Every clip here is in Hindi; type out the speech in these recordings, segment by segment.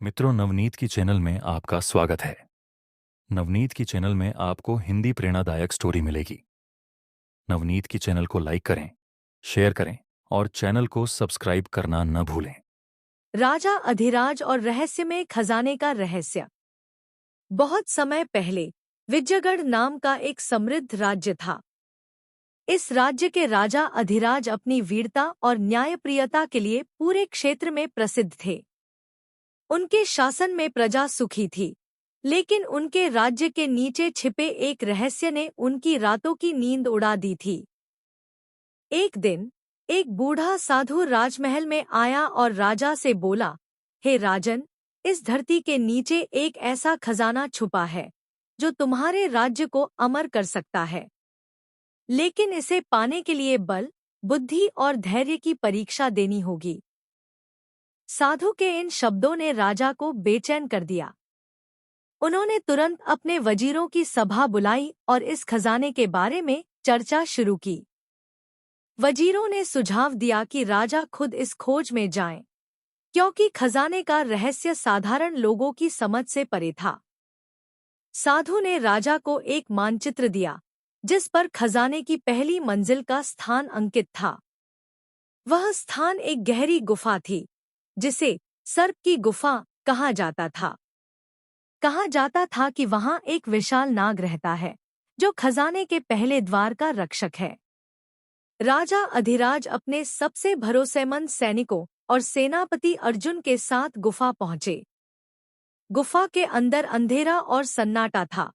मित्रों, नवनीत की चैनल में आपका स्वागत है। नवनीत की चैनल में आपको हिंदी प्रेरणादायक स्टोरी मिलेगी। नवनीत की चैनल को लाइक करें, शेयर करें और चैनल को सब्सक्राइब करना न भूलें। राजा अधिराज और रहस्यमय खजाने का रहस्य। बहुत समय पहले विजयगढ़ नाम का एक समृद्ध राज्य था। इस राज्य के राजा अधिराज अपनी वीरता और न्यायप्रियता के लिए पूरे क्षेत्र में प्रसिद्ध थे। उनके शासन में प्रजा सुखी थी, लेकिन उनके राज्य के नीचे छिपे एक रहस्य ने उनकी रातों की नींद उड़ा दी थी। एक दिन एक बूढ़ा साधु राजमहल में आया और राजा से बोला, हे राजन, इस धरती के नीचे एक ऐसा खजाना छुपा है जो तुम्हारे राज्य को अमर कर सकता है। लेकिन इसे पाने के लिए बल, बुद्धि और धैर्य की परीक्षा देनी होगी। साधु के इन शब्दों ने राजा को बेचैन कर दिया। उन्होंने तुरंत अपने वजीरों की सभा बुलाई और इस खजाने के बारे में चर्चा शुरू की। वजीरों ने सुझाव दिया कि राजा खुद इस खोज में जाएं, क्योंकि खजाने का रहस्य साधारण लोगों की समझ से परे था। साधु ने राजा को एक मानचित्र दिया, जिस पर खजाने की पहली मंजिल का स्थान अंकित था। वह स्थान एक गहरी गुफा थी, जिसे सर्प की गुफा कहा जाता था। कहा जाता था कि वहां एक विशाल नाग रहता है, जो खजाने के पहले द्वार का रक्षक है। राजा अधिराज अपने सबसे भरोसेमंद सैनिकों और सेनापति अर्जुन के साथ गुफा पहुंचे। गुफा के अंदर अंधेरा और सन्नाटा था।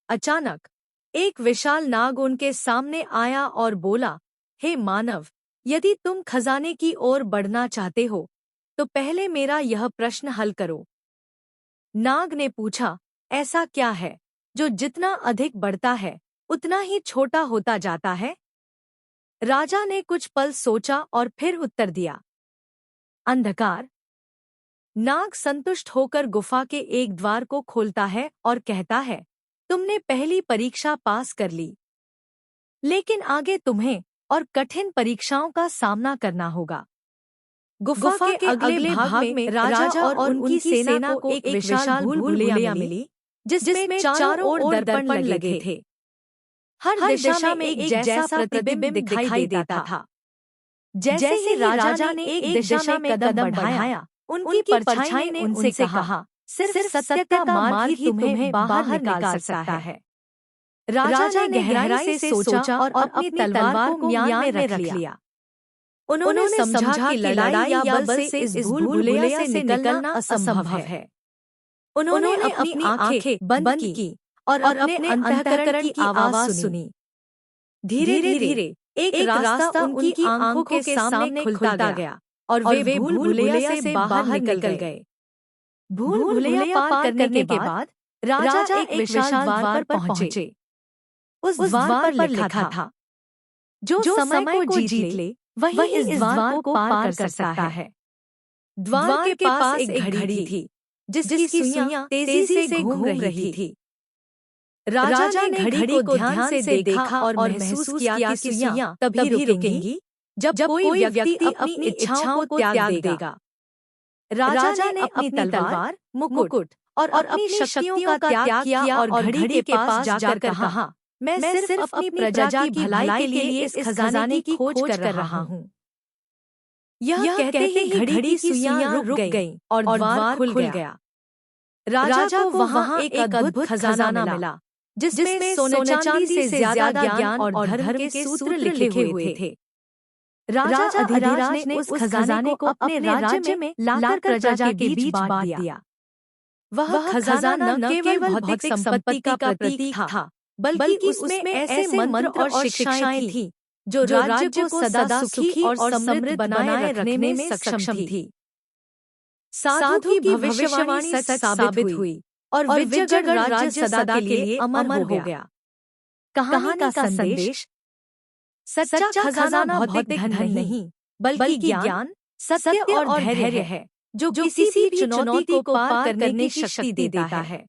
अचानक एक विशाल नाग उनके सामने आया और बोला, हे मानव, यदि तुम खजाने की ओर बढ़ना चाहते हो तो पहले मेरा यह प्रश्न हल करो। नाग ने पूछा, ऐसा क्या है जो जितना अधिक बढ़ता है उतना ही छोटा होता जाता है? राजा ने कुछ पल सोचा और फिर उत्तर दिया, अंधकार। नाग संतुष्ट होकर गुफा के एक द्वार को खोलता है और कहता है, तुमने पहली परीक्षा पास कर ली, लेकिन आगे तुम्हें और कठिन परीक्षाओं का सामना करना होगा। गुफा के अगले भाग में राजा और उनकी सेना को एक विशाल भूल-भुलैया मिली, जिसमें चारों ओर दर्पण लगे थे। हर दिशा में एक जैसा प्रतिबिंब दिखाई देता था। जैसे ही राजा ने एक दिशा में कदम बढ़ाया, उनकी परछाई ने उनसे कहा, सिर्फ सत्य का मार्ग ही तुम्हें बाहर निकाल सकता है। राजा ने गहराई से सोचा और अपनी तलवार को म्यान में रख लिया। उन्होंने समझा कि लड़ाई या बल से इस भूल-भुलैया से निकलना असंभव है। उन्होंने अपनी आंखें बंद की और अपने अंतःकरण की आवाज सुनी। धीरे-धीरे एक रास्ता उनकी आंखों के सामने खुलता गया और वे भूल-भुलैया से बाहर निकल गए। भूल-भुलैया पार करने के बाद राजा एक विशाल द्वार पर पहुंचे। उस द्वार पर लिखा था, जो समय को जीत ले वही इस द्वार को पार कर सकता है। द्वार के पास एक घड़ी थी, जिसकी सुइयां तेजी से घूम रही थी। राजा ने घड़ी को ध्यान से देखा और महसूस किया कि सुइयां तभी रुकेंगी जब कोई व्यक्ति अपनी इच्छाओं को त्याग देगा। राजा ने अपनी तलवार, मुकुट और अपनी शक्तियों का त्याग किया और घड़ी के पास जाकर कहा, मैं सिर्फ अपनी प्रजा की भलाई के लिए इस खजाने की खोज कर रहा हूँ। यह कहते ही घड़ी की सुइयां रुक गईं और द्वार खुल गया। राजा को वहां एक अद्भुत खजाना मिला, जिसमें सोने चांदी से ज्यादा ज्ञान और धर्म के सूत्र लिखे हुए थे। राजा अधिराज ने उस खजाने को अपने राज्य में लाकर प्रजा के बीच बांट दिया। वह खजाना न केवल भौतिक संपत्ति का प्रतीक था, बल्कि उसमें ऐसे मंत्र और शिक्षाएं थीं जो राज्य को सदा सुखी और समृद्ध बनाए रखने में सक्षम थी। साधु की भविष्यवाणी सच साबित हुई और विजयगढ़ राज्य सदा के लिए अमर हो गया। कहानी का संदेश, सच्चा खजाना भौतिक धन नहीं, बल्कि ज्ञान, सत्य और धैर्य है, जो किसी भी चुनौती को पार करने की शक्ति देता है।